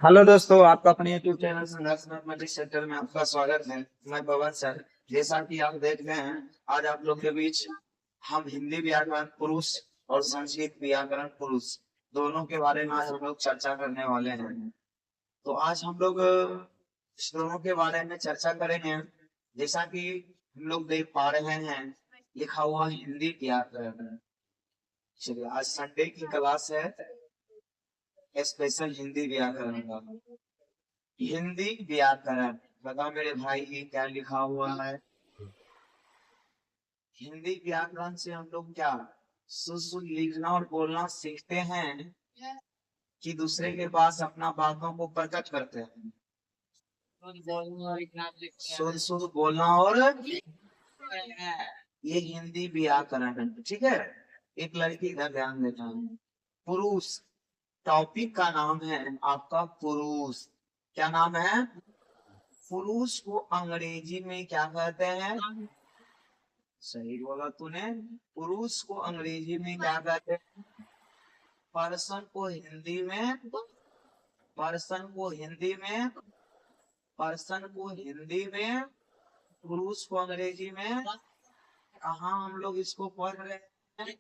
Hello दोस्तों, आपका अपने YouTube चैनल संघर्ष मैथमेटिक्स सेंटर में आपका स्वागत है। मैं पवन सर। जैसा कि आप देख रहे हैं, आज आप लोग के बीच हम हिंदी व्याकरण पुरुष और संस्कृत व्याकरण पुरुष दोनों के बारे में आज हम लोग चर्चा करने वाले हैं। तो आज हम लोग इस दोनों के बारे में चर्चा करेंगे। जैसा कि हम लोग देख पा रहे हैं, लिखा हुआ हिंदी व्याकरण। चलिए, आज संडे की क्लास है, स्पेशल हिंदी व्याकरण का। हिंदी व्याकरण, बताओ मेरे भाई ये क्या लिखा हुआ है। हिंदी व्याकरण से हम लोग क्या शुद्ध लिखना और बोलना सीखते हैं कि दूसरे के पास अपना बातों को प्रकट करते हैं। शुद्ध शुद्ध बोलना और ये हिंदी व्याकरण है, ठीक है। एक लड़की का ध्यान देना है। पुरुष, टॉपिक का नाम है आपका पुरुष। क्या नाम है? पुरुष को अंग्रेजी में क्या कहते हैं? सही बोला तूने। पुरुष को अंग्रेजी में क्या कहते हैं? पर्सन को हिंदी में, पर्सन को हिंदी में, पर्सन को हिंदी में, पुरुष को अंग्रेजी में। कहाँ हम लोग इसको पढ़ रहे हैं?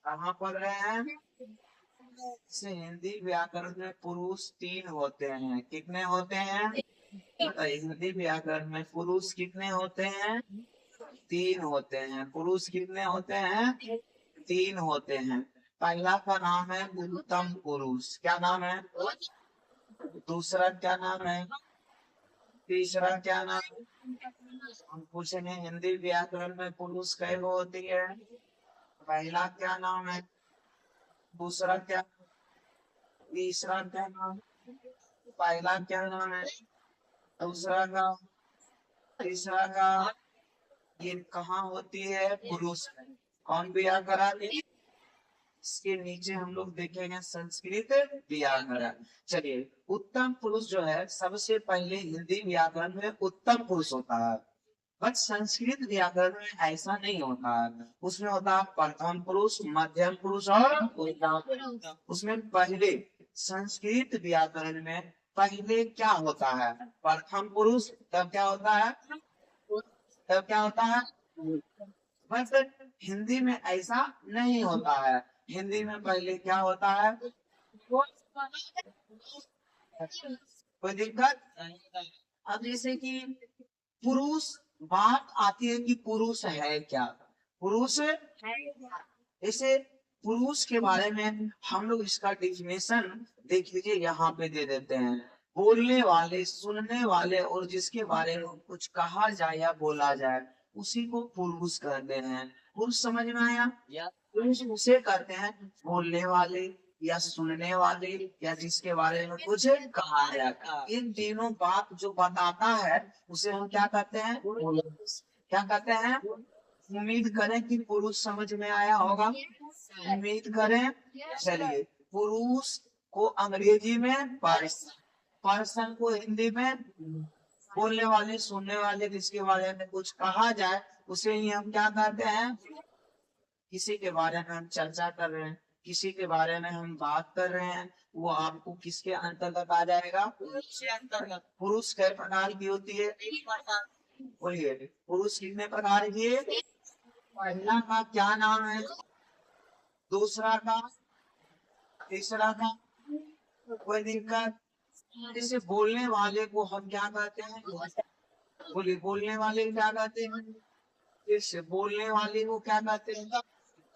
कहाँ पढ़ रहे हैं? से हिंदी व्याकरण में पुरुष तीन होते हैं। कितने होते हैं? हिंदी व्याकरण में पुरुष कितने होते हैं? तीन होते हैं। पुरुष कितने होते हैं? तीन होते हैं। पहला का नाम है उत्तम पुरुष। क्या नाम है? दूसरा क्या नाम है? तीसरा क्या नाम है? हम पूछेंगे हिंदी व्याकरण में पुरुष कै गो होती है। पहला क्या नाम है? दूसरा क्या? तीसरा क्या नाम? पहला क्या नाम है? दूसरा का? तीसरा का? ये कहाँ होती है? पुरुष में। कौन व्याकरण? इसके नीचे हम लोग देखेंगे संस्कृत व्याकरण। चलिए, उत्तम पुरुष जो है सबसे पहले हिंदी व्याकरण में उत्तम पुरुष होता है, बट संस्कृत व्याकरण में ऐसा नहीं होता है। उसमें होता है प्रथम पुरुष, मध्यम पुरुष और उत्तम पुरुष। उसमें पहले संस्कृत व्याकरण में पहले क्या होता है? प्रथम पुरुष। तब क्या होता है? तब क्या होता है? बस हिंदी में ऐसा नहीं होता है। हिंदी में पहले क्या होता है? कोई दिक्कत? अब जैसे कि पुरुष, बात आती है कि पुरुष है क्या? पुरुष जैसे पुरुष के बारे में हम लोग इसका डेफिनेशन देख लीजिए, यहाँ पे दे देते हैं। बोलने वाले, सुनने वाले और जिसके बारे में कुछ कहा जाए या बोला जाए उसी को पुरुष कहते हैं। पुरुष समझ में आया? पुरुष उसे कहते हैं बोलने वाले या सुनने वाले या जिसके बारे में कुछ कहा जाए। इन तीनों बात जो बताता है उसे हम क्या कहते हैं? क्या कहते हैं? उम्मीद करें कि पुरुष समझ में आया होगा। उम्मीद करें। चलिए, पुरुष को अंग्रेजी में पर्सन, पर्सन को हिंदी में बोलने वाले, सुनने वाले, जिसके बारे में कुछ कहा जाए उसे ही हम क्या कहते हैं? किसी के बारे में हम चर्चा कर रहे हैं, किसी के बारे में हम बात कर रहे हैं, वो आपको किसके अंतर्गत आ जाएगा? पुरुष के अंतर्गत। पुरुष कई प्रकार की होती है? बोलिए, पुरुष कितने प्रकार की है? पहला का क्या नाम है? दूसरा का? तीसरा का? कोई दिक्कत? जैसे बोलने वाले को हम क्या कहते हैं? बोलिए, बोलने वाले को क्या कहते हैं? जैसे बोलने वाले को क्या कहते हैं?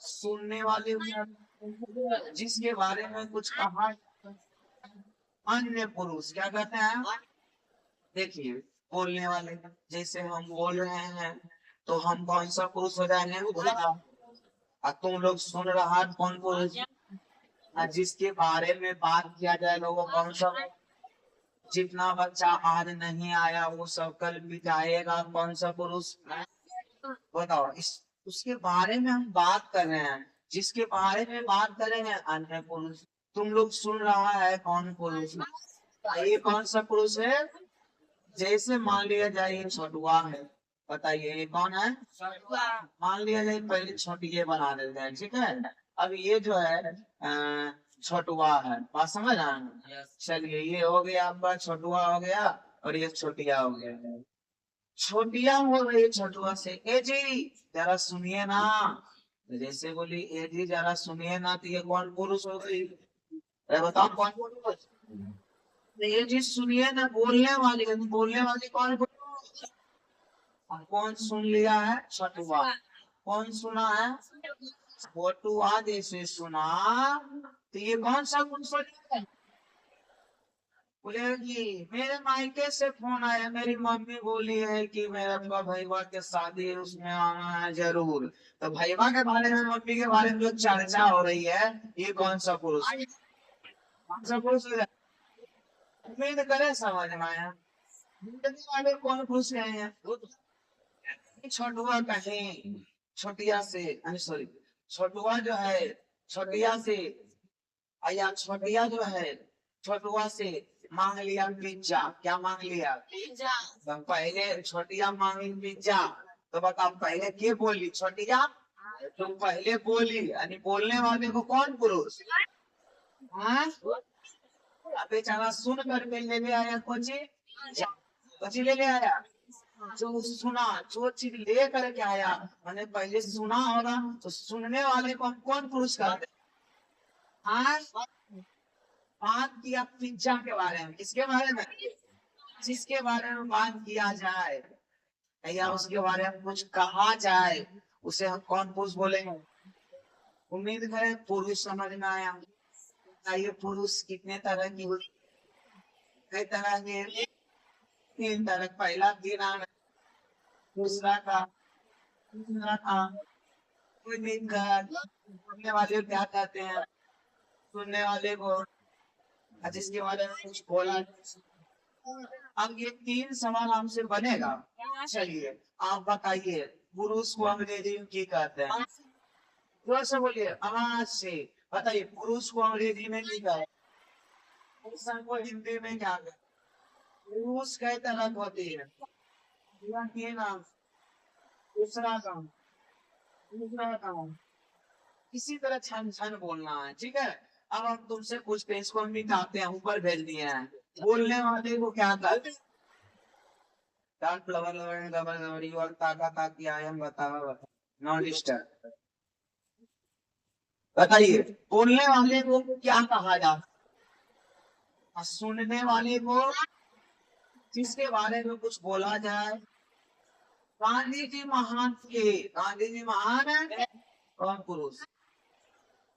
सुनने वाले को क्या कहते हैं? जिसके बारे में कुछ कहा। अन्य पुरुष क्या कहते हैं? देखिए, बोलने वाले, जैसे हम बोल रहे हैं तो हम कौन सा पुरुष हो जाएंगे? और तुम लोग सुन रहा है कौन पुरुष? और जिसके बारे में बात किया जाएगा वो कौन सा? जितना बच्चा आज नहीं आया वो सब कल भी जाएगा, कौन सा पुरुष? बताओ, इस उसके बारे में हम बात कर रहे हैं, जिसके बारे में बात कर रहे हैं अन्य पुरुष। तुम लोग सुन रहा है कौन पुरुष? ये कौन सा पुरुष है? जैसे मान लिया जाए ये छोटुआ है, बताइए ये कौन है? मान लिया जाए पहले छोटी ये बना देते हैं, ठीक है। अब ये जो है छोटुआ है। बात समझ रहे हैं? चलिए ये हो गया आपका, छोटुआ हो गया और ये छोटिया हो गया। छोटिया हो गई छोटुआ से। ए जी जरा सुनिए ना। तो जैसे बोली ए जी जरा सुनिए ना, तो ये कौन पुरुष हो गई? अरे बताओ कौन पुरुष? तो ये जी सुनिए ना, बोलने वाली है, बोलने वाली कौन पुरुष? कौन सुन लिया है? छोटुआ। कौन सुना है? छोटुआ जैसे सुना, तो ये कौन सा पुरुष है? बोले कि मेरे मायके से फोन आया, मेरी मम्मी बोली है कि मेरा भैया के शादी है, उसमें आना है जरूर। तो भैया के बारे में, मम्मी के बारे में जो चर्चा हो रही है, ये कौन सा पुरुष? कौन सा पुरुष है? उम्मीद करे समझ में आया। जिंदगी वाले कौन पुरुष है? छोटुआ कहीं छोटिया से, सॉरी, छोटुआ जो है छोटिया से, या छोटिया जो है छोटुआ से मांग लिया पिज्जा। क्या मांग लिया? पिज्जा। तो पहले छोटिया मांगी पिज्जा, तो बताओ पहले के बोली? छोटिया। तुम पहले बोली, यानी बोलने वाले को कौन पुरुष? हाँ, बेचारा सुन कर के ले आया कोची, कोची ले आया। जो सुना, जो चीज ले करके आया, मैंने पहले सुना होगा, तो सुनने वाले को हम कौन पुरुष कहते? हाँ, बात किया पिज्जा के बारे में। किसके बारे में? जिसके बारे में बात किया जाए या उसके बारे में कुछ कहा जाए, उसे हम कौन पुरुष बोलेंगे? उम्मीद करें पुरुष समझ में आया। ये पुरुष कितने तरह की? कई तरह के, 3 तरह। पहला गिना, दूसरा का, तीसरा का। कोई दिक्कत? सुनने वाले को क्या कहते हैं? सुनने वाले को, जिसके बारे में कुछ बोला। अब ये 3 सवाल हमसे बनेगा। चलिए आप बताइए, पुरुष को अंग्रेजी में क्या कहते हैं? जोर से बोलिए, आवाज से बताइए, पुरुष को अंग्रेजी में क्या कहते हैं? पुरुष को हिंदी में क्या कहते हैं? पुरुष कई तरह की होती है। ये नाम, दूसरा काम, दूसरा काम। इसी तरह छन छन बोलना है, ठीक है? अब हम तुमसे पूछते हैं, इसको हम मिटाते हैं, ऊपर भेज दिए हैं। बोलने वाले को क्या कहते हैं? Non disturb. बताइए बोलने वाले को क्या कहा जाता है? सुनने वाले को, जिसके बारे में कुछ बोला जाए। गांधी जी महान थे। गांधी जी महान है। कौन पुरुष?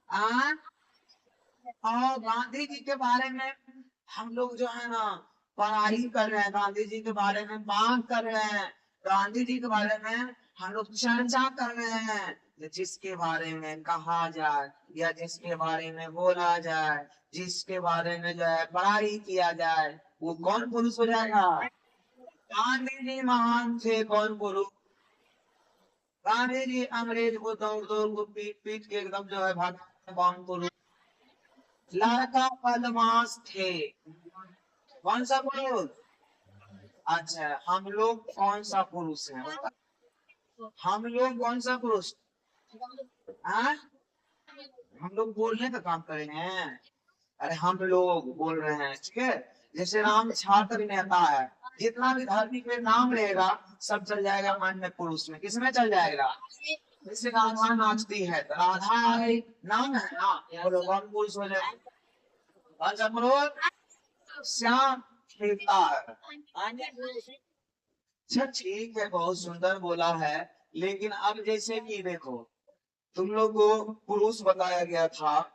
और गांधी जी के बारे में हम लोग जो है ना पढ़ाई कर रहे हैं, गांधी जी के बारे में बात कर रहे हैं, गांधी जी के बारे में हम लोग चर्चा कर रहे हैं। जिसके बारे में कहा जाए या जिसके बारे में बोला जाए, जिसके बारे में जो है पढ़ाई किया जाए, वो कौन पुरुष हो जाएगा? गांधी जी महान थे। कौन पुरुष? गांधी जी अंग्रेज को दौड़ दौड़ को पीट पीट के एकदम जो है भाग। कौन पुरुष? लड़का बदमाश थे। कौन सा पुरुष? अच्छा, हम लोग कौन सा पुरुष है? हम लोग कौन सा पुरुष? हम लोग बोलने का काम कर रहे हैं। अरे हम लोग बोल रहे हैं, ठीक है? जैसे राम छात्र नेता है, जितना भी धरती पे नाम रहेगा सब चल जाएगा मान में पुरुष में। किसमें चल जाएगा? जैसे राधा नाचती है तो राधा नाम है ना, बोलो कौन पुरुष हो जाए? कौन सा पुरुष? श्याम खेता। अच्छा ठीक है, बहुत सुंदर बोला है। लेकिन अब जैसे कि देखो, तुम लोग को पुरुष बताया गया था,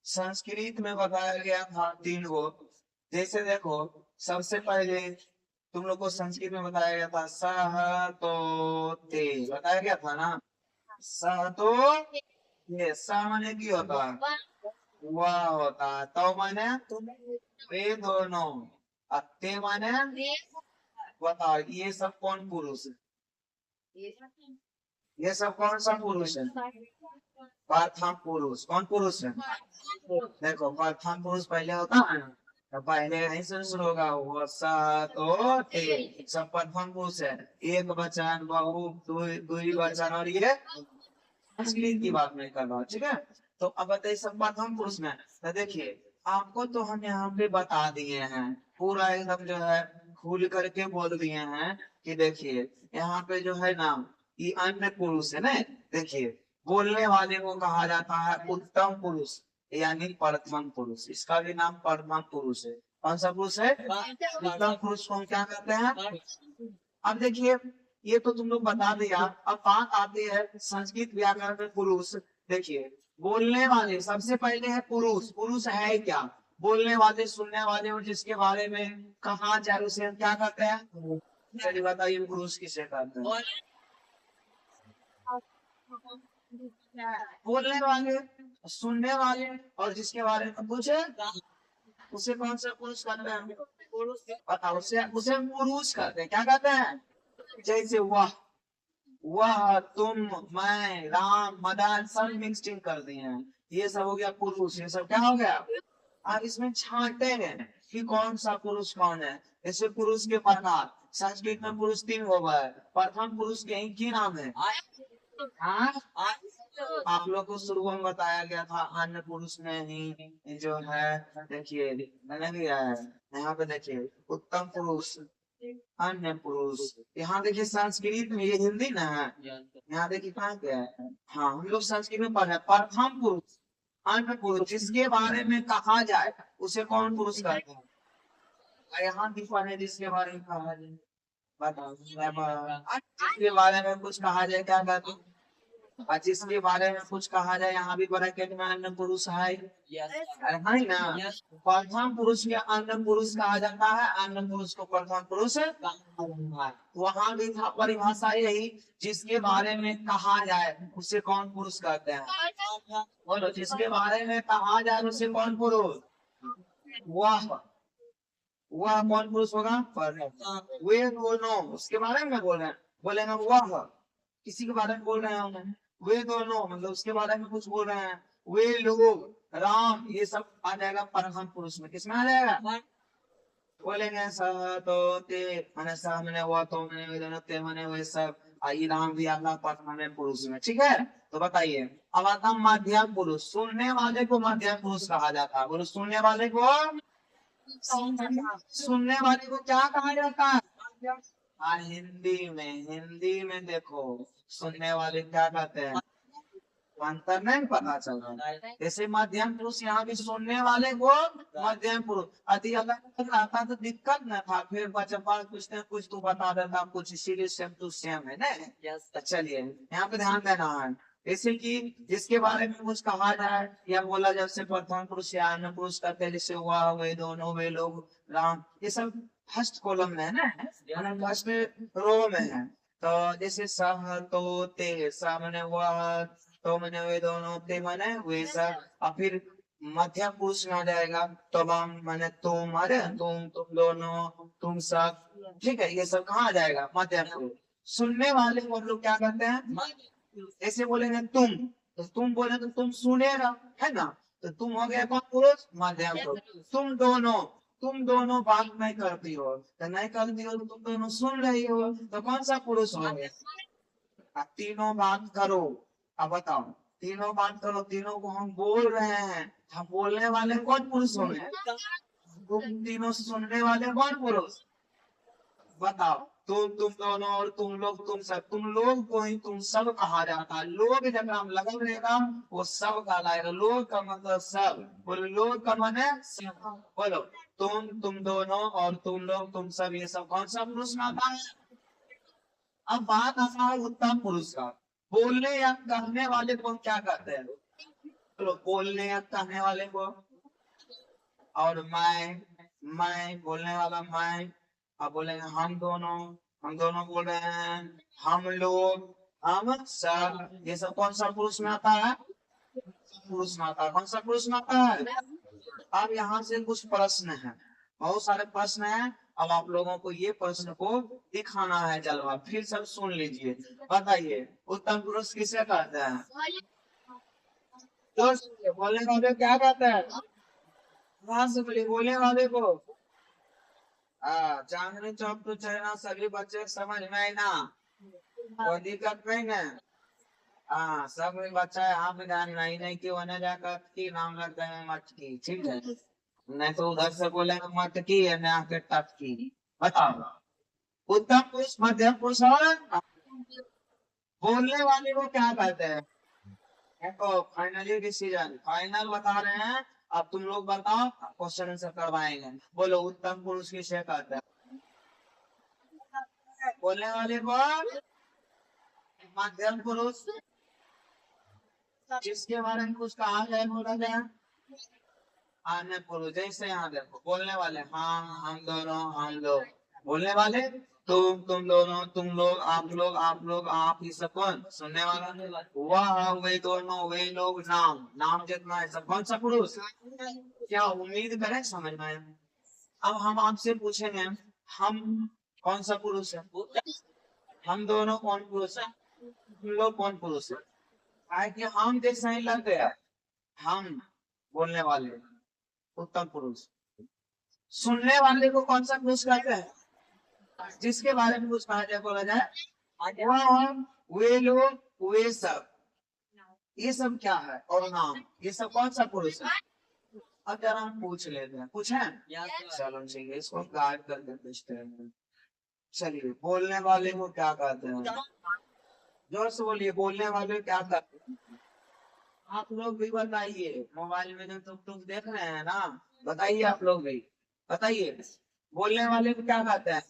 संस्कृत में बताया गया था 3 गो। जैसे देखो, सबसे पहले तुम लोग को संस्कृत में बताया गया था सह तो ते, बताया गया था ना। सह तो ये स माने की होता है? वह होता है। तो माने वे दोनों। ते माने, बताओ ये सब कौन पुरुष है? ये सब कौन सा पुरुष है? प्रथम पुरुष। कौन पुरुष है? देखो प्रथम पुरुष पहले होता है ना, तो पहले ऐसे शुरू होगा, वो तो सब प्रथम पुरुष है। एक वचन, बहु, दुई वचन, और ये संस्कृत की बात नहीं कर रहा, ठीक है? तो अब बताइए सब प्रथम पुरुष में। तो देखिए आपको तो हम यहाँ पे बता दिए हैं, पूरा एकदम जो है खुल करके बोल दिए हैं कि देखिए यहाँ पे जो है ना ये अन्य पुरुष है ना। देखिए बोलने वाले को कहा जाता है उत्तम पुरुष यानी प्रथम पुरुष, इसका भी नाम प्रथम पुरुष है। कौन सा पुरुष है? उत्तम पुरुष को हम क्या कहते हैं? अब देखिए ये तो तुम लोग बता दिया। अब बात आती है संस्कृत व्याकरण में पुरुष। देखिए बोलने वाले सबसे पहले है पुरुष। पुरुष है क्या? बोलने वाले, सुनने वाले और जिसके बारे में कहा जाए उसे हम क्या कहते हैं? चलिए बताइए पुरुष किसे कहते हैं? बोलने वाले, सुनने वाले और जिसके बारे में पूछे उसे कौन सा पुरुष कहते हैं? पुरुष। बताओ उसे उसे हम पुरुष कहते हैं। क्या कहते हैं? जैसे वह तुम मैं राम मदन सब मिक्सिंग कर दिए हैं, ये सब हो गया पुरुष। ये सब क्या हो गया? आप इसमें छांटेंगे कि कौन सा पुरुष कौन है। जैसे पुरुष के प्रकार संस्कृत में पुरुष 3 हो गए। प्रथम पुरुष के ही की नाम है? हाँ? आप लोग को शुरू में बताया गया था अन्य पुरुष में ही जो है। देखिए मैंने दिया है यहाँ पे, देखिए उत्तम पुरुष, अन्य पुरुष। यहाँ देखिए संस्कृत में, ये हिंदी ना है, यहाँ देखिए कहाँ क्या है। हाँ हम लोग संस्कृत में पढ़े प्रथम पुरुष, अन्य पुरुष जिसके बारे में कहा जाए उसे कौन पुरुष कहते हैं? और यहाँ भी पढ़े जिसके बारे में कहा जाए। बताओ जिसके बारे में कुछ कहा जाए क्या कहते हैं? और जिसके बारे में कुछ कहा जाए यहाँ भी ब्रैकेट में अन्य पुरुष है। अरे है ना? प्रथम पुरुष के अन्य पुरुष कहा जाता है, अन्य पुरुष को प्रथम पुरुष वहां भी था परिभाषा यही, जिसके बारे में कहा जाए उसे कौन पुरुष कहते हैं? बोलो जिसके बारे में कहा जाए उसे कौन पुरुष? वह कौन पुरुष होगा? वे दोनों उसके बारे में बोल रहे हैं, बोलेंगे वह किसी के बारे में बोल रहे हैं। वे दोनों मतलब उसके बारे में कुछ बोल रहे हैं। वे लोग, राम, ये सब आ जाएगा प्रथम पुरुष में। किसमें आ जाएगा? बोलेंगे सह तो ते मैंने सह मैंने वह तो मैंने वे दोनों ते मैंने वे सब। आई राम भी आता प्रथम पुरुष में। ठीक है तो बताइए अब आता मध्यम पुरुष। सुनने वाले को मध्यम पुरुष कहा जाता है। बोलो सुनने वाले को, सुनने वाले को क्या कहा जाता है? हाँ हिंदी में देखो सुनने वाले क्या कहते हैं? अंतर नहीं पता चल रहा है। जैसे मध्यम पुरुष यहाँ भी सुनने वाले को मध्यम पुरुष। यदि अलग आता तो दिक्कत न था, फिर बच्चा कुछ न कुछ तो बता देता कुछ, इसीलिए सेम टू सेम है ना। चलिए यहाँ पे ध्यान देना है। जैसे कि जिसके बारे में कुछ कहा जाए या बोला जाए उसे प्रथम पुरुष या अन्य पुरुष कहते हैं। जैसे हुआ वे दोनों, वे लोग, राम, ये सब फर्स्ट कॉलम में है ना, फर्स्ट रो में है। तो जैसे सह तो ते, सा मैंने वह, तो मैंने वे दोनों, ते मैंने वे सब। और फिर मध्य पुरुष में आ जाएगा तो मैंने तुम, अरे तुम दोनों, तुम सब। ठीक है ये सब कहाँ आ जाएगा? मध्य पुरुष। सुनने वाले को हम लोग क्या कहते हैं? ऐसे बोलेंगे तुम, तो तुम बोले तो तुम सुनेगा है ना, तो तुम हो गया कौन पुरुष? मध्यम पुरुष। तुम दोनों बात नहीं करती हो, तो नहीं करती हो तो तुम दोनों सुन रही हो, तो कौन सा पुरुष हो गया? तीनों बात करो। अब बताओ तीनों बात करो, तीनों को हम बोल रहे हैं, हम बोलने वाले कौन पुरुष हो गए? तुम तीनों सुनने वाले कौन पुरुष? बताओ तुम दोनों और तुम लोग, तुम सब। तुम लोग को ही तुम सब कहा जाता है। लोग जब नाम लगन रहेगा वो सब कहलाएगा। लोग का मतलब सब। बोलो लोग का मन है सब। बोलो तुम दोनों और तुम लोग, तुम सब, ये सब कौन सा पुरुष में आता है? अब बात आता है उत्तम पुरुष का। बोलने या कहने वाले को हम क्या कहते हैं? बोलो बोलने या कहने वाले को। और मैं बोलने वाला मैं। अब बोलेंगे हम दोनों बोल रहे हैं, हम लोग, हम सब, ये सब कौन सा पुरुष में आता है? पुरुष में आता है। कौन सा पुरुष में आता है? अब यहाँ से कुछ प्रश्न है, बहुत सारे प्रश्न हैं। अब आप लोगों को ये प्रश्न को दिखाना है जलवा, फिर सब सुन लीजिए। बताइए उत्तम पुरुष किसे कहते हैं? तो बोलने वाले क्या कहते हैं? वहां से बोलिए बोलने वाले को। चांदनी चौक तो चाइना सभी बच्चे समझ में आई ना, कोई दिक्कत नहीं है। हाँ सब में बच्चा है, यहाँ पे ध्यान नहीं नहीं कि वने जाकर की नाम लग गए मटकी, ठीक है। नहीं तो उधर से बोलेंगे मटकी है ना आके टटकी। बताओ उत्तम पुरुष, मध्यम पुरुष और बोलने वाले को क्या कहते हैं? देखो फाइनली डिसीजन फाइनल बता रहे हैं। अब तुम लोग बताओ, क्वेश्चन आंसर करवाएंगे। बोलो उत्तम पुरुष किसे कहते हैं? बोलने वाले को। मध्यम पुरुष जिसके बारे में कुछ कहा जाए बोला जाए। अन्य पुरुष जैसे यहाँ देखो बोलने वाले हम दोनों हम लोग। बोलने वाले तुम दोनों तुम लोग आप लोग आप, ये सब कौन? सुनने वाला वह वे दोनों वे लोग, नाम नाम जितना है सब कौन सा पुरुष? क्या उम्मीद करें समझ में आया? अब हम आपसे पूछेंगे हम कौन सा पुरुष है? हम दोनों कौन पुरुष है? तुम लोग कौन पुरुष है? आए कि हम जैसा ही लग गया। हम बोलने वाले उत्तम पुरुष। सुनने वाले को कौन सा पुरुष कहते हैं? जिसके बारे में कुछ कहा जाए बोला जाए वह हम वे लोग वे सब। ये सब क्या है? और नाम, ये सब कौन सा पुरुष है? अब जरा हम पूछ लेते हैं, पूछे? चलो ठीक है, इसको गाइड करके पूछते हैं। चलिए बोलने वाले को क्या कहते हैं? जोर से बोलिए, बोलने वाले क्या कहते हैं? आप लोग भी बताइए, मोबाइल में जो तुम देख रहे हैं ना, बताइए आप लोग भी बताइए। बोलने वाले को क्या कहते हैं?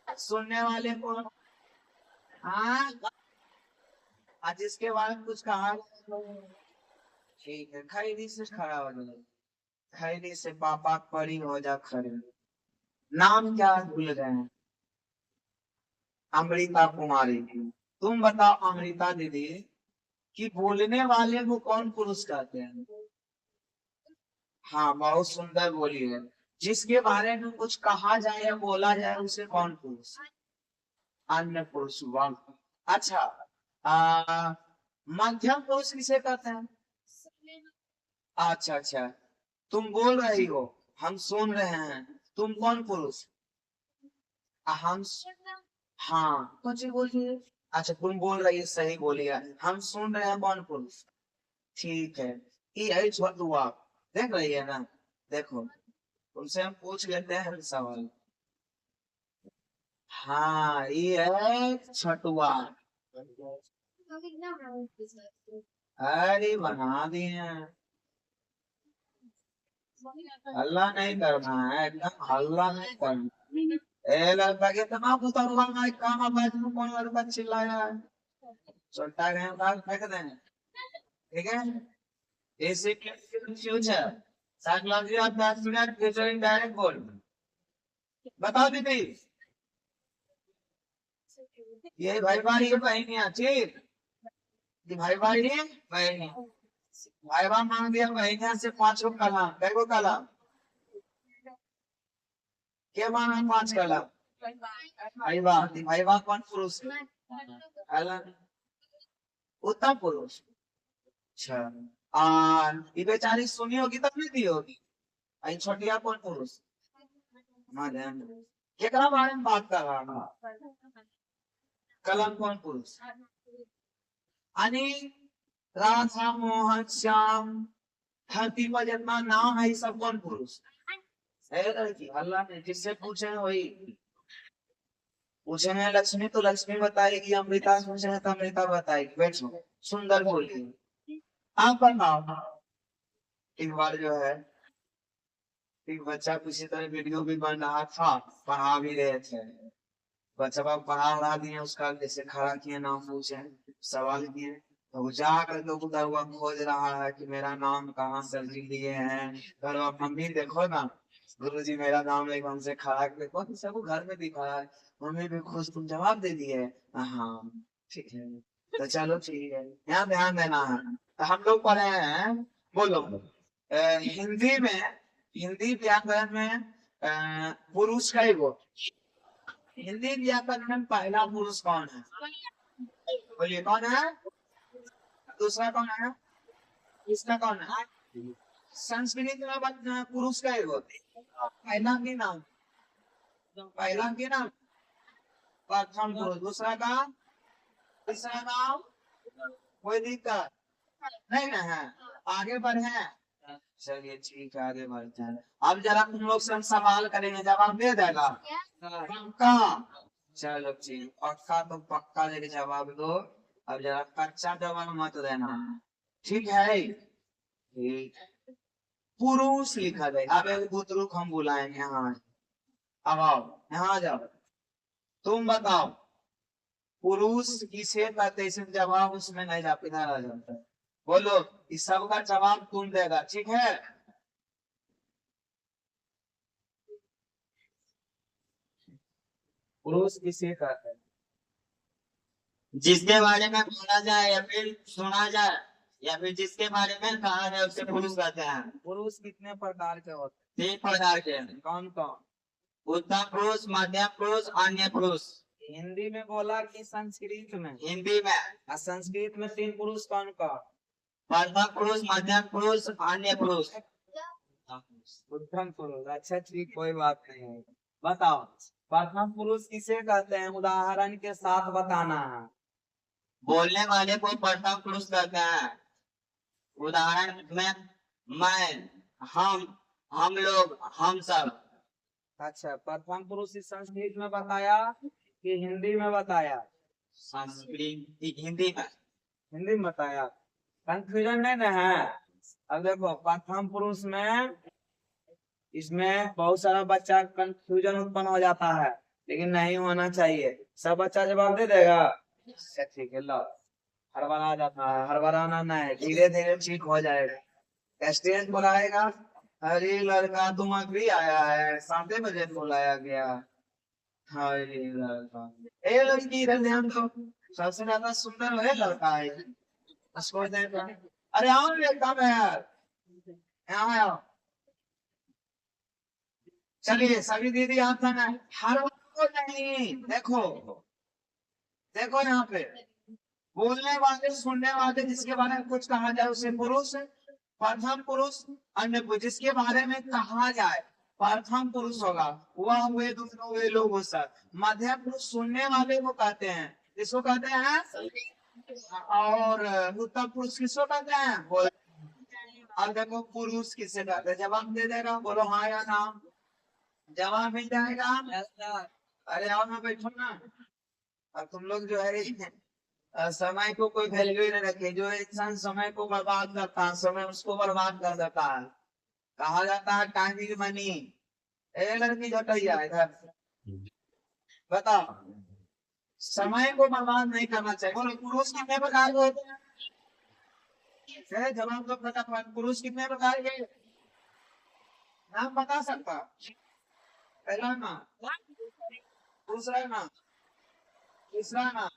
सुनने वाले को? हाँ, आज इसके बारे में कुछ कहा? ठीक है, खरीदी से खड़ा हो जाए, खरीदी से पापा परी हो जा खड़े। नाम क्या भूल गए हैं? अमृता कुमारी। तुम बताओ अमृता दीदी कि बोलने वाले को कौन पुरुष कहते हैं? हाँ बहुत सुंदर बोली है। जिसके बारे में कुछ कहा जाए या बोला जाए उसे कौन पुरुष? अन्य पुरुष। वाह, अच्छा। मध्यम पुरुष किसे कहते हैं? अच्छा अच्छा, तुम बोल रही हो, हम सुन रहे हैं, तुम कौन पुरुष? हम हाँ कुछ बोलिए। अच्छा तुम बोल रही है, सही बोलिए। हम सुन रहे हैं, कौन पुरुष? ठीक है, ये छुआ देख रही है ना? देखो तुमसे हम पूछ लेते हैं सवाल। हाँ ये है छठुआ। अरे बना दिए हैं। हल्ला नहीं करना है, एकदम हल्ला नहीं करना। ए लड़का के तमाम उतारू वाला एक काम अब आज में कौन लड़का चिल्लाया है? छोटा गए बाल फेंक देंगे, ठीक है? ऐसे future psychology of that student future in direct goal. बताओ दीदी, ये भाई बारी ये बहनिया ठीक, ये भाई बारी बहनी भाई बा मांग दिया बहनिया से 5 को कलम, कई को कलम? क्या मांगा? 5 कलम। भाई बा, भाई बा कौन पुरुष है? अलन उत्तम पुरुष। अच्छा ये बेचारी सुनी होगी तब नहीं दी होगी। आई छोटिया कौन पुरुष? मध्यम। केकरा बारे में बात कर रहा था? कलम कौन पुरुष? अनि राधा मोहन श्याम धरती पर जितना नाम है ये सब कौन पुरुष? है लड़की हल्ला नहीं, जिससे पूछे वही पूछेंगे। लक्ष्मी तो लक्ष्मी बताएगी, अमृता पूछेंगे तो अमृता बताएगी। बैठो, सुंदर बोलिए। आप बताओ। एक बार जो है एक बच्चा किसी तरह वीडियो भी बन रहा था, पढ़ा भी रहे थे। बच्चा को पढ़ा उड़ा दिए, उसका जैसे खड़ा किए, नाम पूछे, सवाल किए, तो वो जा करके उधर हुआ खोज रहा है कि मेरा नाम कहाँ सर जी लिए हैं। घर मम्मी देखो ना, गुरु जी मेरा नाम लेकर हमसे खड़ा देखो, सबको घर में दिखा है। मम्मी भी खुश, तुम जवाब दे दिए? हाँ ठीक है, तो चलो ठीक है, यहाँ ध्यान देना है। तो हम लोग पढ़े हैं, बोलो हिंदी में, हिंदी व्याकरण में पुरुष का एगो, हिंदी व्याकरण में पहला पुरुष कौन है? बोलिए कौन है? दूसरा कौन है? तीसरा कौन है? संस्कृत में पुरुष का एगो, पहला के नाम, पहला के नाम प्रथम पुरुष, दूसरा का, तीसरा नाम कोई दिक्कत नहीं ना है? आगे बढ़े? चलिए ठीक है, आगे बढ़ते हैं। अब जरा तुम लोग से हम सवाल करेंगे, जवाब दे देगा पक्का? चलो ठीक, पक्का तो पक्का लेके जवाब दो। अब जरा कच्चा जवाब मत देना, ठीक है? ठीक। पुरुष लिखा जाए। अब एक बुजुर्ग हम बुलाएंगे, यहाँ अब आओ, यहाँ आ जाओ। तुम बताओ पुरुष किसे कहते हैं? इसमें जवाब उसमें नहीं जा, इधर आ जाता है। बोलो, इस सब का जवाब तुम देगा, ठीक है? पुरुष किसे कहते हैं? जिसके बारे में बोला जाए या फिर सुना जाए या फिर जिसके बारे में कहा जाए उसे पुरुष कहते हैं। पुरुष कितने प्रकार के होते हैं? 3 प्रकार के। कौन कौन? उत्तम पुरुष, मध्यम पुरुष, अन्य पुरुष। हिंदी में बोला कि संस्कृत में? हिंदी में। और संस्कृत में 3 पुरुष कौन कौन? प्रथम पुरुष, मध्यम पुरुष, अन्य पुरुष। उत्तम पुरुष, अच्छा ठीक, कोई बात नहीं है। बताओ प्रथम पुरुष किसे कहते हैं? उदाहरण के साथ बताना है। बोलने वाले को प्रथम पुरुष कहते हैं। उदाहरण में मैं, हम लोग, हम सब। अच्छा, प्रथम पुरुष इस संस्कृत में बताया कि हिंदी में बताया? संस्कृत हिंदी में। हिंदी में बताया, कंफ्यूजन नहीं ना है? अब देखो प्रथम पुरुष में इसमें बहुत सारा बच्चा कंफ्यूजन उत्पन्न हो जाता है, लेकिन नहीं होना चाहिए। सब बच्चा जवाब दे देगा? ठीक है, लो। हड़बड़ा जाता है, हड़बड़ाना नहीं, धीरे धीरे ठीक हो जाएगा। स्टेज बुलाएगा, अरे लड़का तुम अभी आया है, 7 बजे बुलाया गया। अरे लड़का, ए लड़की इधर ध्यान दो, सबसे ज्यादा सुंदर वही लड़का है, उसको देखो। अरे आओ एकदम यार, यहाँ आओ। चलिए सभी दीदी आप है, हर नहीं, देखो देखो यहाँ पे बोलने वाले सुनने वाले जिसके बारे में कुछ कहा जाए उसे पुरुष, प्रथम पुरुष, अन्य पुरुष। जिसके बारे में कहा जाए प्रथम पुरुष होगा, वह हुए दोनों वे लोग हो सर। मध्यम पुरुष सुनने वाले को कहते हैं, जिसको कहते हैं। और उत्तम पुरुष किसको कहते हैं? बोल। अब देखो पुरुष किसे कहते हैं, जवाब दे देगा, बोलो हाँ या ना। जवाब मिल जाएगा। अरे आओ ना, बैठो ना। अब तुम लोग जो है समय को कोई वैल्यू ही नहीं रखे। जो इंसान समय को बर्बाद करता है, समय उसको बर्बाद कर देता है। कहा जाता है टाइम इज मनी। ए लड़की जटैया इधर बताओ, समय को बर्बाद नहीं करना चाहिए। बोलो पुरुष कितने प्रकार के होते हैं? जवाब तो फटाफट, पुरुष कितने प्रकार के? नाम बता सकता? पहला नाम, दूसरा नाम, तीसरा नाम,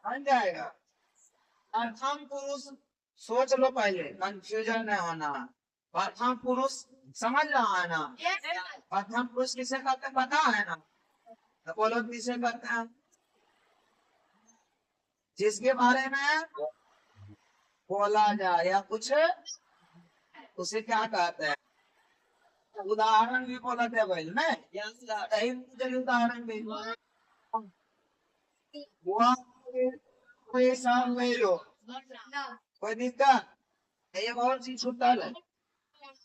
बन जाएगा। प्रथम पुरुष सोच लो पहले, कंफ्यूजन नहीं होना। प्रथम पुरुष समझ रहा है ना? प्रथम पुरुष किसे कहते हैं पता है ना? तो बोलो किसे कहते हैं? जिसके बारे में बोला जाए या कुछ, उसे क्या कहते हैं? उदाहरण भी बोला था भाई ना, उदाहरण भी कोई दिक्कत? एक और चीज छूटा है,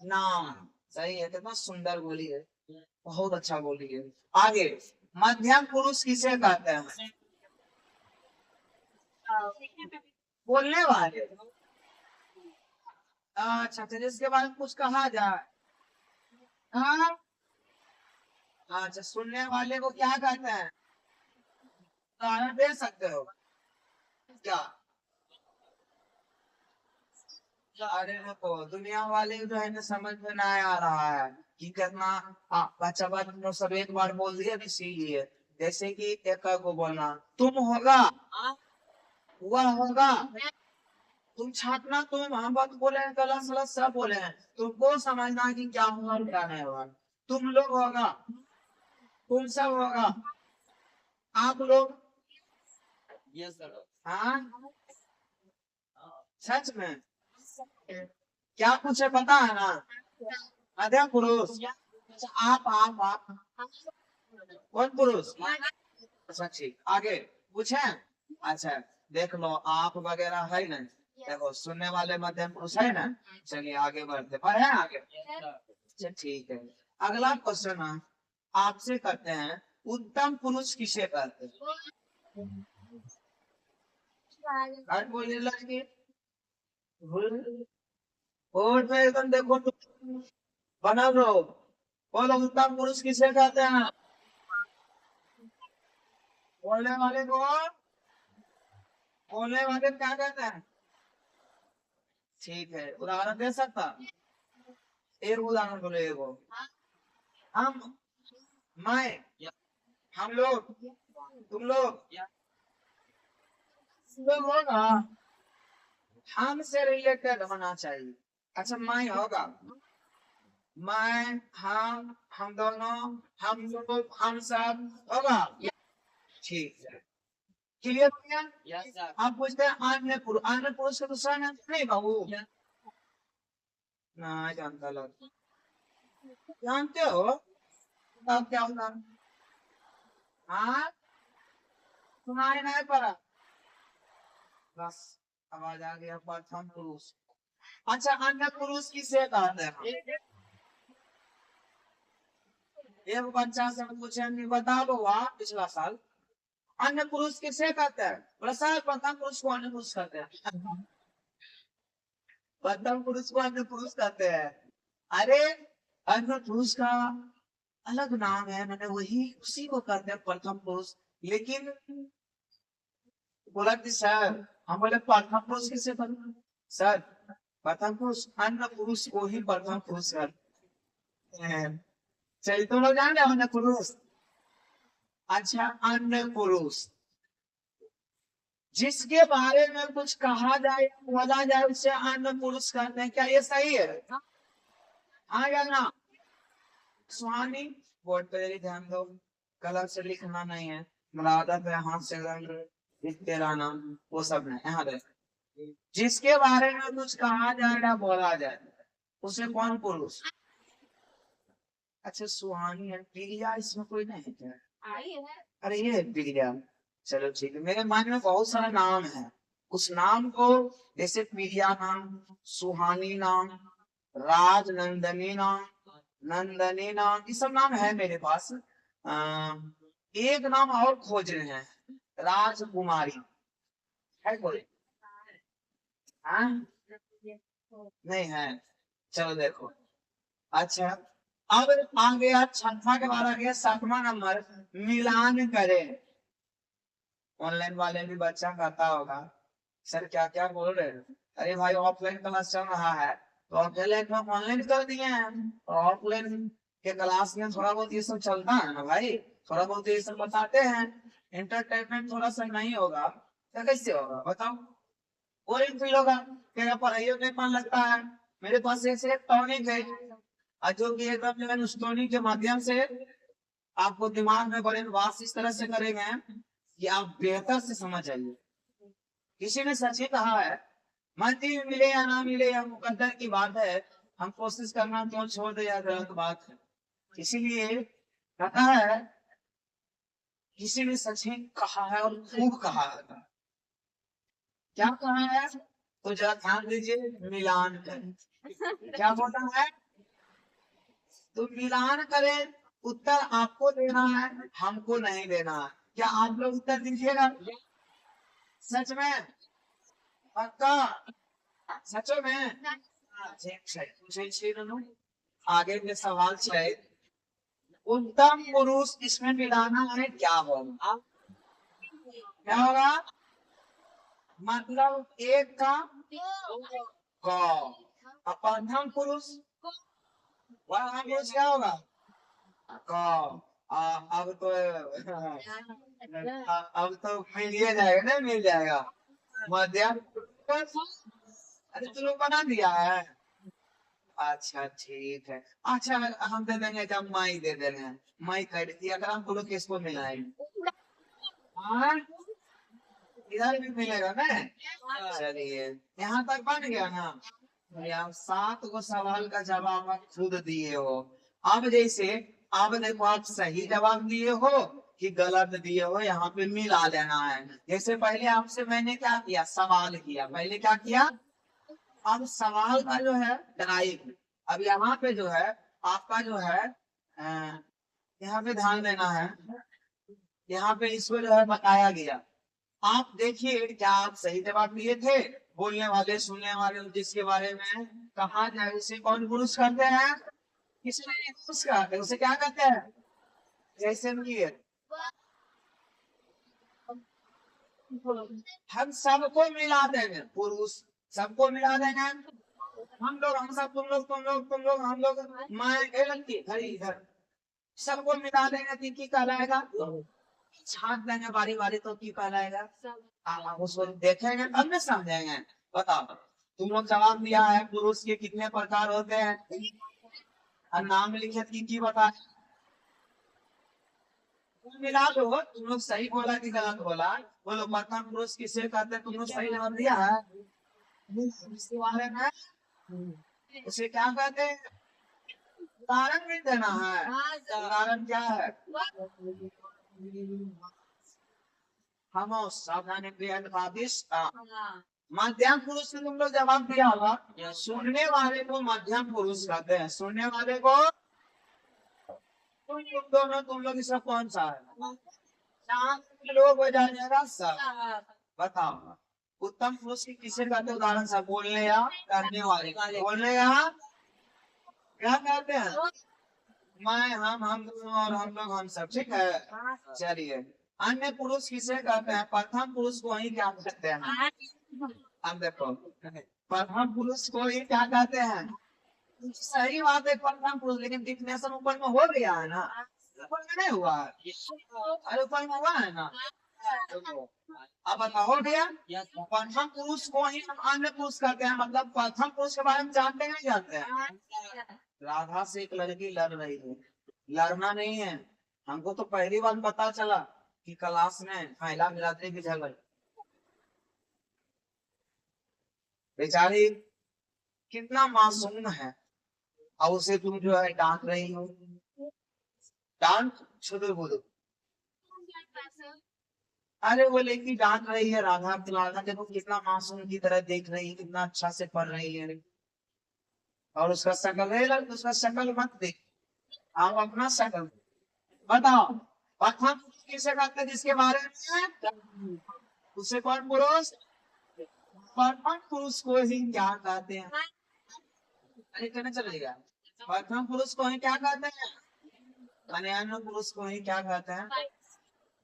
नाम। सही है, कितना सुंदर बोली है, बहुत अच्छा बोली है। आगे मध्यम पुरुष किसे कहते हैं? बोलने वाले। अच्छा, जिसके बारे में कुछ कहा जाए। हाँ, अच्छा, सुनने वाले को क्या कहते हैं? उदाहरण दे सकते हो क्या? अरे देखो दुनिया वाले जो है ना, समझ में ना आ रहा है कि कितना बच्चा बच्चा सब एक बार बोल दिया इसीलिए। जैसे कि एक को बोलना, तुम होगा, वह होगा, तुम छापना, तुम हम बात बोले हैं, गलत सलत सब बोले हैं, तुमको समझना कि क्या हुआ और क्या नहीं हुआ। तुम लोग होगा, तुम सब होगा, आप लोग। ये सर हाँ, सच में क्या कुछ है पता है ना? मध्यम पुरुष। अच्छा, आप कौन पुरुष? अच्छा ठीक, आगे पूछे। अच्छा, देख लो आप वगैरह है ना, देखो सुनने वाले मध्यम पुरुष है ना। चलिए आगे बढ़ते पर है आगे। अच्छा ठीक है, अगला क्वेश्चन आपसे करते हैं, उत्तम पुरुष किसे कहते हैं? हर बोलिए लड़की, और में एकदम देखो तो बना रहो, बोलो उत्तम पुरुष किसे कहते हैं? बोलने वाले को, बोलने वाले क्या कहते हैं? ठीक है, उदाहरण दे सकता? एक उदाहरण बोले एगो। हम, मैं, हम लोग, तुम लोग, लोग होगा, हमसे रिलेटेड होना चाहिए। अच्छा मैं होगा, मैं, हम दोनों, हम लोग, हम सब होगा। ठीक है, क्लियर हो गया? आप पूछते हैं अन्य पुरुष का दूसरा नाम नहीं बाबू? ना जानता लोग, जानते हो तब क्या होगा? हाँ तुम्हारे नहीं पड़ा, बस आवाज आ गया प्रथम पुरुष। अच्छा अन्य पुरुष किसे कहते हैं? एक बच्चा से पूछे बता दो आप पिछला साल, अन्य पुरुष किसे कहते हैं? प्रसाद प्रथम पुरुष को अन्य पुरुष कहते हैं। प्रथम पुरुष को अन्य पुरुष कहते हैं। अरे अन्य पुरुष का अलग नाम है, मैंने वही उसी को कहते हैं प्रथम पुरुष। लेकिन बोला कि सर, हम बोले प्रथम पुरुष किसे कहते? सर प्रथम पुरुष अन्य पुरुष को ही प्रथम पुरुष कहते हैं। चलिए तुम लोग जान रहे हो अन्य पुरुष? अच्छा अन्य पुरुष जिसके बारे में कुछ कहा जाए, बोला जाए, उसे अन्य पुरुष कहते हैं। क्या ये सही है? हाँ या ना? सुहानी बोर्ड पे ध्यान दो, कलर से लिखना नहीं है, मुरादा पे हाथ से लिखते रहना, वो सब नहीं। यहाँ देख, जिसके बारे में कुछ कहा जाए या बोला जाए उसे कौन पुरुष? अच्छा सुहानी है, प्रिया इसमें कोई नहीं है? अरे ये प्रिया, चलो ठीक है। मेरे मन में बहुत सारा नाम है, उस नाम को जैसे प्रिया नाम, सुहानी नाम, राजनंदनी नाम, नंदनी नाम, ये सब नाम है मेरे पास। एक नाम और खोज रहे हैं, राजकुमारी है कोई? हाँ नहीं है, चलो देखो। अच्छा अब आ गया छठा के बाद आ गया सातवां नंबर, मिलान करें। ऑनलाइन वाले भी बच्चा कहता होगा सर क्या क्या बोल रहे हैं? अरे भाई ऑफलाइन क्लास चल रहा है तो ऑफलाइन में ऑनलाइन कर दिए हैं, तो ऑफलाइन के क्लास में थोड़ा बहुत ये सब चलता है ना भाई, थोड़ा बहुत ये सब बताते हैं। एंटरटेनमेंट थोड़ा सा नहीं होगा तो कैसे होगा बताओ? बोरिंग फील होगा, क्या पढ़ाई में मन लगता है। मेरे पास एक टॉनिक है, और जो कि एकदम जो है उस टॉनिक के माध्यम से आपको दिमाग में बड़े वास इस तरह से करेंगे कि आप बेहतर से समझ जाइए। किसी ने सच ही कहा है, मंत्री मिले या ना मिले या मुकद्दर की बात है, हम कोशिश करना क्यों छोड़ दे या गलत बात है। इसीलिए कहता है, किसी ने सच ही कहा है और खूब कहा है। क्या कहा है तो जरा ध्यान दीजिए, मिलान करें। क्या बोलता है? तो मिलान करें, उत्तर आपको देना है, हमको नहीं देना है। क्या आप लोग उत्तर दीजिएगा? सच में? पक्का? सचो में? आगे के सवाल छे, उत्तम पुरुष इसमें मिलाना है क्या होगा? क्या होगा? मतलब एक का क, प्रथम पुरुष वह पुरुष क्या होगा? क। अब तो अब तो मिल ही जाएगा ना, मिल जाएगा मध्यम। अरे तुम लोग बना दिया है? अच्छा ठीक है। अच्छा हम दे देंगे, जब माई दे देंगे, माई कर दिया अगर हम लोग किसको मिलाएंगे? हाँ इधर भी मिलेगा ना। चलिए यहाँ तक बन गया ना। आप 7 को सवाल का जवाब आप खुद दिए हो। अब जैसे अब देखो आप सही जवाब दिए हो, कि गलत दिए हो, यहाँ पे मिला देना है। जैसे पहले आपसे मैंने क्या किया, सवाल किया, पहले क्या किया, अब सवाल का जो है टाइप, अब यहाँ पे जो है आपका जो है यहाँ पे ध्यान देना है, यहाँ पे इसको जो है बताया गया। आप देखिए क्या आप सही जवाब दिए थे, बोलने वाले सुनने वाले जिसके बारे में कहा जाए उसे कौन पुरुष करते हैं, किसने उसका उसे क्या कहते हैं, जैसे कि हम सबको मिला देंगे, पुरुष सबको मिला देंगे, हम सब तुम लोग हम लोग, मैं ये लड़की घर इधर सबको मिला देंगे तो की कहलाएगा, छाट देंगे बारी बारी तो की कहलाएगा, उसको देखेंगे तब में समझेंगे। बताओ तुम लोग जवाब दिया है पुरुष के कितने प्रकार होते हैं, और नाम लिखे की बता, मिला दो, तुम लोग सही बोला कि गलत बोला, बोलो प्रथम पुरुष किसे कहते हैं, तुम लोग सही जवाब दिया है, इसके बारे में उसे क्या कहते हैं, उदाहरण भी देना है, उदाहरण क्या है, हम सावधानी मध्यम पुरुष में तुम लोग जवाब दिया होगा, सुनने वाले को मध्यम पुरुष कहते हैं, सुनने वाले को, तुम लोग इसका कौन सा है, लोग हो जाएगा सब, बताओ उत्तम पुरुष की किसे कहते हैं, उदाहरण सा बोलने या करने वाले, बोलने या क्या कहते हैं, मैं हम दोनों और हम लोग हम सब, ठीक है। चलिए अन्य पुरुष किसे कहते हैं, प्रथम पुरुष को ही क्या कहते हैं, अब देखो प्रथम पुरुष को ही क्या कहते हैं, सही बात है प्रथम पुरुष, लेकिन डिफिनेशन ऊपर में हो गया है ना, ऊपर में नहीं हुआ, अरे ऊपर में हुआ है ना, अब बताओ भैया प्रथम पुरुष को ही हम अन्य पुरुष कहते हैं, मतलब प्रथम पुरुष के बारे में जानते हैं नहीं जानते हैं। राधा से एक लड़की लड़ रही है, लड़ना नहीं है, हमको तो पहली बार पता चला कि क्लास में महिला मिलाते की झगड़, बेचारी कितना मासूम है, और उसे तुम जो है डांट रही हो, डांट छोड़ो बोलो, अरे वो लड़की डांट रही है राधा, राधा देखो कितना मासूम की तरह देख रही है, कितना अच्छा से पढ़ रही है, और उसका शकल है, उसका शकल मत देख, आप अपना शकल बताओ, प्रथम किसे कहते हैं जिसके बारे में, उसे कौन पुरुष, प्रथम पुरुष को ही क्या कहते हैं, अरे कहना चलेगा, प्रथम पुरुष को ही क्या कहते हैं, अन्य पुरुष को ही क्या कहते हैं,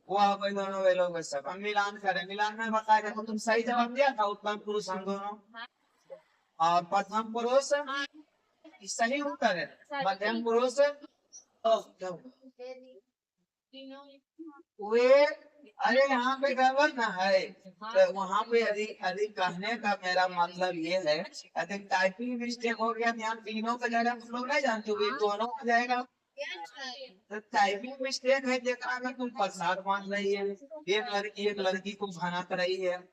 वो आप दोनों वे लोग सब हम मिलान करें, मिलान में बताया देखो तुम सही जवाब दिया था, उत्तम पुरुष हम दोनों, और प्रथम पुरुष सही उत्तर है, मध्यम पुरुष वे, अरे यहाँ पे गड़बड़ ना है, तो वहाँ पे अधिक अधिक कहने का मेरा मतलब ये है, अधिक टाइपिंग मिस्टेक हो गया, ध्यान तीनों का जगह हम लोग नहीं जानते, वे दोनों हो जाएगा, तो टाइपिंग मिस्टेक है, देखा अगर तुम प्रसाद मान रही है, एक लड़की को भनक रही है,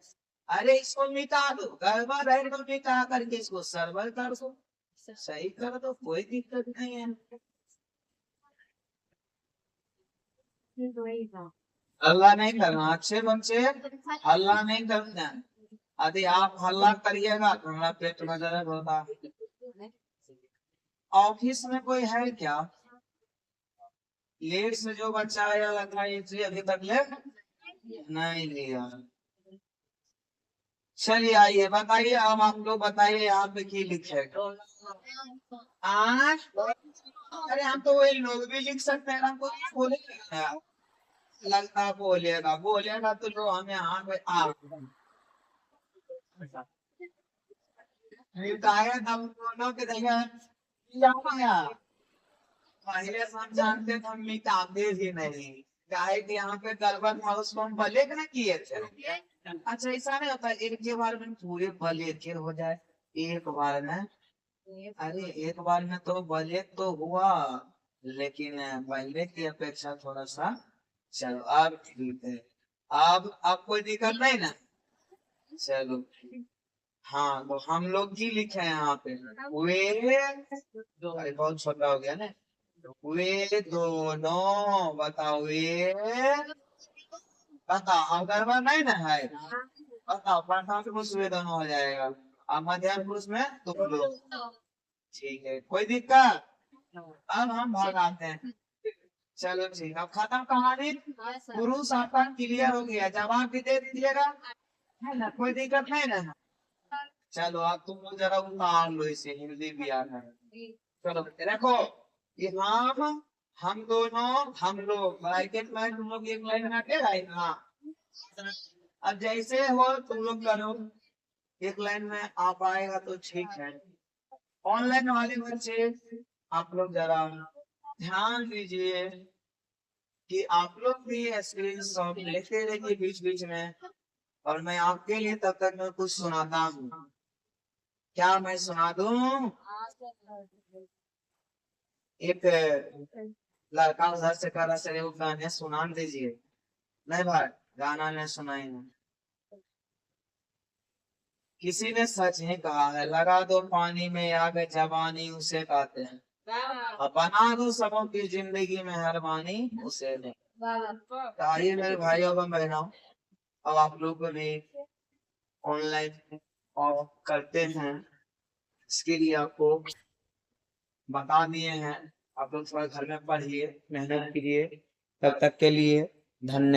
अरे इसको मिटा दो, गड़बड़ है तो मिटा करके इसको सर्वर कर दो, सही कर दो, कोई दिक्कत नहीं है। हल्ला नहीं करना, अच्छे बच्चे हल्ला नहीं करना, यदि आप हल्ला करिएगा तो हमारा पेट में दर्द होता। ऑफिस में कोई है क्या, लेट से जो बच्चा आया लगता है ये अभी तक ले नहीं लिया, चलिए आइए बताइए, अब आप लोग बताइए यहाँ पे की लिखे, अरे हम तो वही लोग भी लिख सकते हैं, हमको बोलेगा, लगता बोलेगा बोलेगा तो जो हमें यहाँ पे हम दोनों के जगह पहले हम जानते थे, हम मिटाते भी नहीं, काहे कि यहाँ पे गड़बड़ था उसको हम भले ना किए थे, अच्छा ऐसा नहीं होता एक के बार में पूरे भले के हो जाए, एक बार में, अरे एक बार में तो भले तो हुआ, लेकिन पहले की अपेक्षा थोड़ा सा, चलो अब ठीक है, अब कोई दिक्कत नहीं ना, चलो हाँ तो हम लोग ही लिखे हैं यहाँ पे, वे बहुत छोटा हो गया ना, वे दोनों, बताओ वे, बताओ अगर वह नहीं ना है, बताओ प्रथम पुरुष वे दोनों हो जाएगा। अब मध्यम पुरुष में तुम लोग। ठीक है, कोई दिक्कत? अब हम भाग आते हैं। चलो ठीक, अब खत्म कहानी। पुरुष आपका क्लियर हो गया, जवाब भी दे दीजिएगा, है ना? कोई दिक्कत नहीं ना? चलो अब तुम लोग जरा उतार लो इसे, हिंदी भी आ है। चलो देखो, ये हम दोनों, हम लोग ब्रैकेट में तुम लोग एक लाइन में अकेला है ना। अब जैसे हो तुम लोग करो, एक लाइन में आ पाएगा तो ठीक है। ऑनलाइन वाले बच्चे आप लोग जरा ध्यान दीजिए कि आप लोग भी स्क्रीन शॉट लेते रहिए बीच बीच में, और मैं आपके लिए तब तक मैं कुछ सुनाता हूँ। क्या मैं सुना दूं? एक लड़का उधर से कर सर वो गाने सुना दीजिए। नहीं भाई, गाना नहीं सुनाएंगे। किसी ने सच ही कहा है, लगा दो पानी में आग जवानी उसे कहते हैं, अब बना दो सबों की जिंदगी में मेहरबानी उसे नहीं। तो आइए मेरे भाइयों और बहनों, अब आप लोग को भी ऑनलाइन और करते हैं, इसके लिए आपको बता दिए हैं। आप लोग थोड़ा घर में पढ़िए, मेहनत कीजिए। तब तक के लिए धन्यवाद।